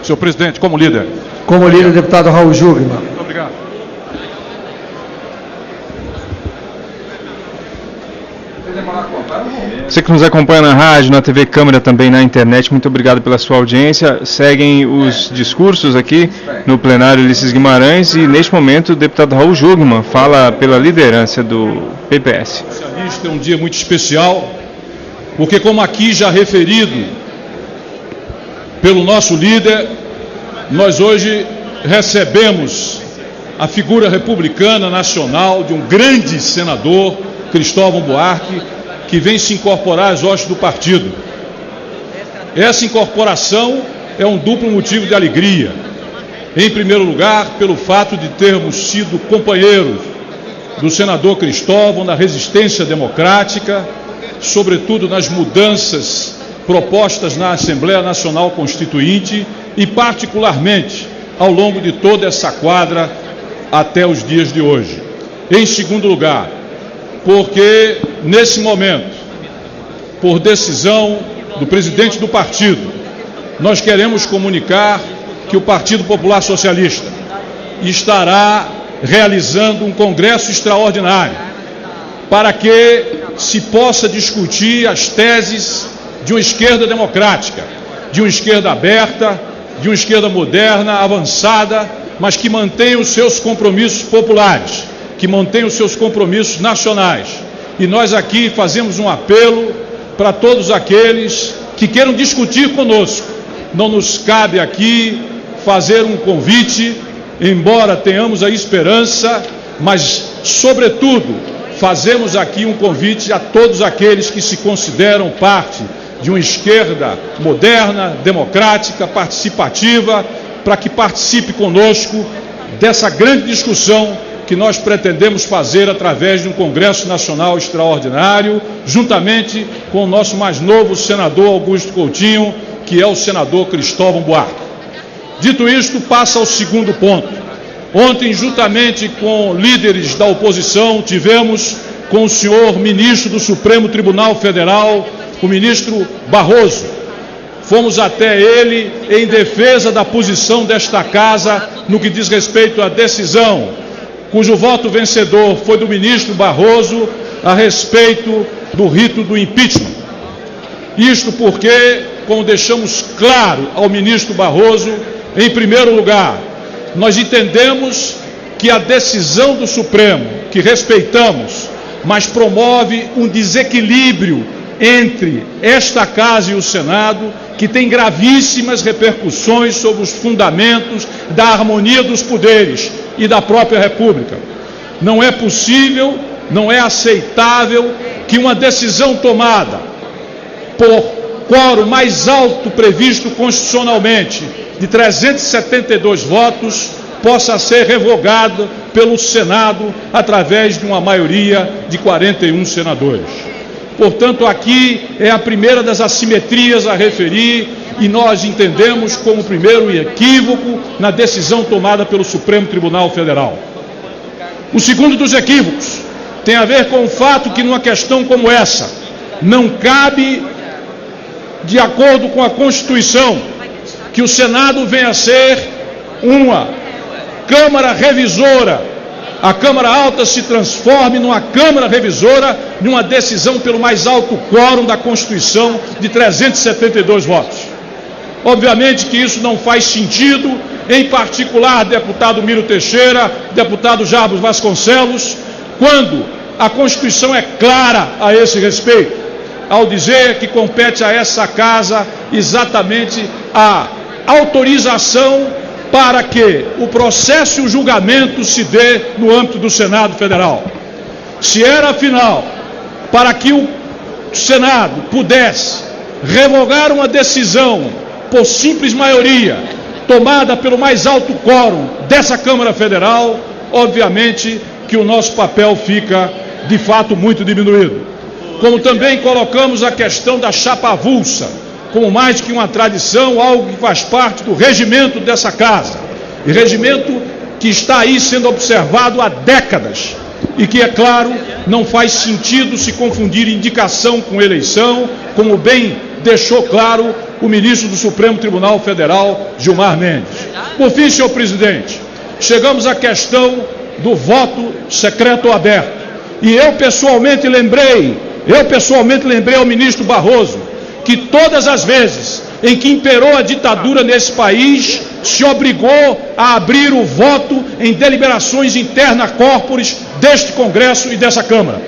Senhor presidente, como líder. Como líder, deputado Raul Jungmann. Muito obrigado. Você que nos acompanha na rádio, na TV Câmara, também na internet, muito obrigado pela sua audiência. Seguem os discursos aqui no plenário Ulisses Guimarães e, neste momento, o deputado Raul Jungmann fala pela liderança do PPS. É um dia muito especial, porque, como aqui já referido pelo nosso líder, nós hoje recebemos a figura republicana nacional de um grande senador, Cristóvão Buarque, que vem se incorporar às hostes do partido. Essa incorporação é um duplo motivo de alegria. Em primeiro lugar, pelo fato de termos sido companheiros do senador Cristóvão na resistência democrática, sobretudo nas mudanças propostas na Assembleia Nacional Constituinte e, particularmente, ao longo de toda essa quadra até os dias de hoje. Em segundo lugar, porque, nesse momento, por decisão do presidente do partido, nós queremos comunicar que o Partido Popular Socialista estará realizando um congresso extraordinário para que se possa discutir as teses de uma esquerda democrática, de uma esquerda aberta, de uma esquerda moderna, avançada, mas que mantenha os seus compromissos populares, que mantenha os seus compromissos nacionais. E nós aqui fazemos um apelo para todos aqueles que queiram discutir conosco. Não nos cabe aqui fazer um convite, embora tenhamos a esperança, mas, sobretudo, fazemos aqui um convite a todos aqueles que se consideram parte de uma esquerda moderna, democrática, participativa, para que participe conosco dessa grande discussão que nós pretendemos fazer através de um Congresso Nacional Extraordinário, juntamente com o nosso mais novo senador Augusto Coutinho, que é o senador Cristóvão Buarque. Dito isto, passa ao segundo ponto. Ontem, juntamente com líderes da oposição, tivemos com o senhor ministro do Supremo Tribunal Federal, o ministro Barroso. Fomos até ele em defesa da posição desta casa no que diz respeito à decisão, cujo voto vencedor foi do ministro Barroso a respeito do rito do impeachment. Isto porque, como deixamos claro ao ministro Barroso, em primeiro lugar, nós entendemos que a decisão do Supremo, que respeitamos, mas promove um desequilíbrio entre esta Casa e o Senado, que tem gravíssimas repercussões sobre os fundamentos da harmonia dos poderes e da própria República. Não é possível, não é aceitável que uma decisão tomada por quórum mais alto previsto constitucionalmente, de 372 votos, possa ser revogada pelo Senado através de uma maioria de 41 senadores. Portanto, aqui é a primeira das assimetrias a referir e nós entendemos como primeiro equívoco na decisão tomada pelo Supremo Tribunal Federal. O segundo dos equívocos tem a ver com o fato que, numa questão como essa, não cabe, de acordo com a Constituição, que o Senado venha a ser uma Câmara revisora, a Câmara Alta se transforme numa Câmara revisora, numa decisão pelo mais alto quórum da Constituição de 372 votos. Obviamente que isso não faz sentido, em particular, deputado Miro Teixeira, deputado Jarbas Vasconcelos, quando a Constituição é clara a esse respeito, ao dizer que compete a essa Casa exatamente a autorização para que o processo e o julgamento se dê no âmbito do Senado Federal. Se era, afinal, para que o Senado pudesse revogar uma decisão por simples maioria, tomada pelo mais alto quórum dessa Câmara Federal, obviamente que o nosso papel fica, de fato, muito diminuído. Como também colocamos a questão da chapa avulsa, como mais que uma tradição, algo que faz parte do regimento dessa casa, e regimento que está aí sendo observado há décadas, e que, é claro, não faz sentido se confundir indicação com eleição, como bem deixou claro o ministro do Supremo Tribunal Federal, Gilmar Mendes. Por fim, senhor presidente, chegamos à questão do voto secreto aberto. E eu pessoalmente lembrei ao ministro Barroso que todas as vezes em que imperou a ditadura nesse país, se obrigou a abrir o voto em deliberações interna corporis deste Congresso e dessa Câmara.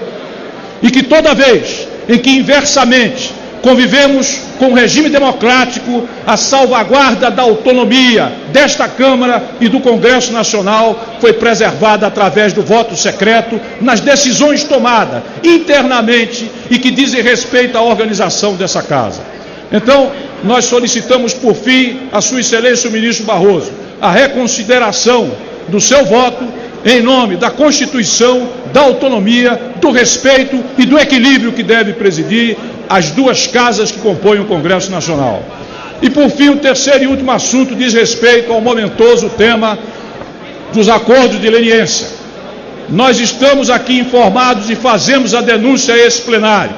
E que toda vez em que inversamente convivemos com o regime democrático, a salvaguarda da autonomia desta Câmara e do Congresso Nacional foi preservada através do voto secreto nas decisões tomadas internamente e que dizem respeito à organização dessa Casa. Então, nós solicitamos, por fim, a Sua Excelência, o ministro Barroso, a reconsideração do seu voto em nome da Constituição, da autonomia, do respeito e do equilíbrio que deve presidir as duas casas que compõem o Congresso Nacional. E, por fim, o terceiro e último assunto diz respeito ao momentoso tema dos acordos de leniência. Nós estamos aqui informados e fazemos a denúncia a esse plenário,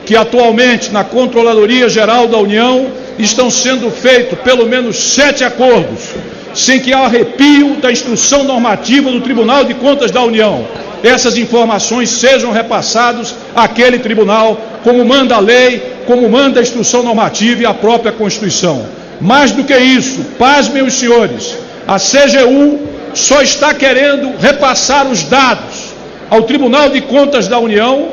que atualmente na Controladoria Geral da União estão sendo feitos pelo menos 7 acordos, sem que há arrepio da instrução normativa do Tribunal de Contas da União. Essas informações sejam repassadas àquele tribunal, como manda a lei, como manda a instrução normativa e a própria Constituição. Mais do que isso, pasmem os senhores, a CGU só está querendo repassar os dados ao Tribunal de Contas da União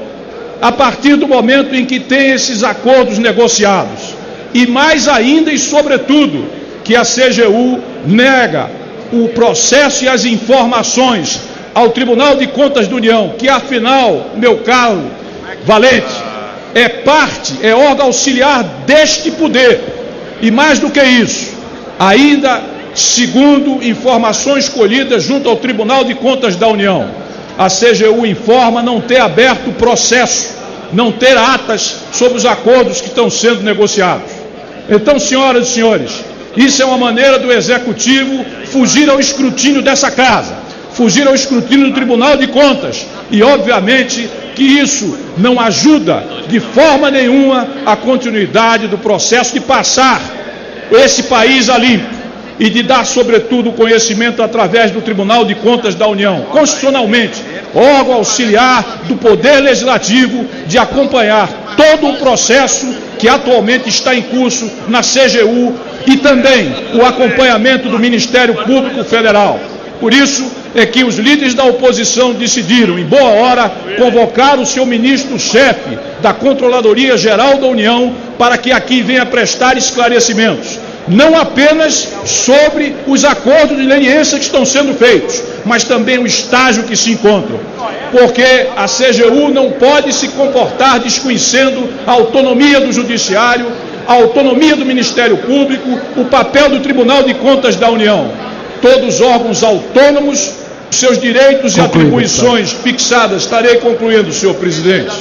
a partir do momento em que tem esses acordos negociados. E mais ainda e sobretudo, que a CGU nega o processo e as informações ao Tribunal de Contas da União, que afinal, meu caro Valente, é órgão auxiliar deste poder. E mais do que isso, ainda segundo informações colhidas junto ao Tribunal de Contas da União, a CGU informa não ter aberto processo, não ter atas sobre os acordos que estão sendo negociados. Então, senhoras e senhores, isso é uma maneira do Executivo fugir ao escrutínio dessa Casa, fugir ao escrutínio do Tribunal de Contas e, obviamente, que isso não ajuda de forma nenhuma a continuidade do processo de passar esse país a limpo e de dar, sobretudo, conhecimento através do Tribunal de Contas da União, constitucionalmente, órgão auxiliar do Poder Legislativo, de acompanhar todo o processo que atualmente está em curso na CGU e também o acompanhamento do Ministério Público Federal. Por isso é que os líderes da oposição decidiram, em boa hora, convocar o seu ministro-chefe da Controladoria Geral da União para que aqui venha prestar esclarecimentos, não apenas sobre os acordos de leniência que estão sendo feitos, mas também o estágio que se encontram. Porque a CGU não pode se comportar desconhecendo a autonomia do Judiciário, a autonomia do Ministério Público, o papel do Tribunal de Contas da União. Todos órgãos autônomos, seus direitos e atribuições fixadas, estarei concluindo, senhor presidente,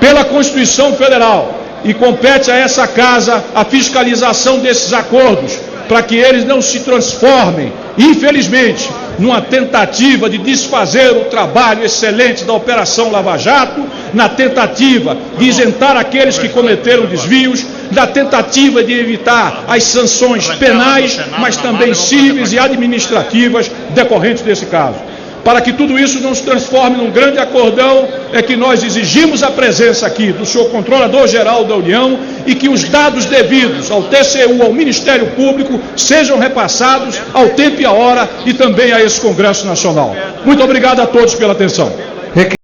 pela Constituição Federal, e compete a essa Casa a fiscalização desses acordos, para que eles não se transformem, infelizmente, numa tentativa de desfazer o trabalho excelente da Operação Lava Jato, na tentativa de isentar aqueles que cometeram desvios, na tentativa de evitar as sanções penais, mas também cíveis e administrativas decorrentes desse caso. Para que tudo isso não se transforme num grande acordão, é que nós exigimos a presença aqui do senhor Controlador-Geral da União e que os dados devidos ao TCU, ao Ministério Público, sejam repassados ao tempo e à hora e também a esse Congresso Nacional. Muito obrigado a todos pela atenção.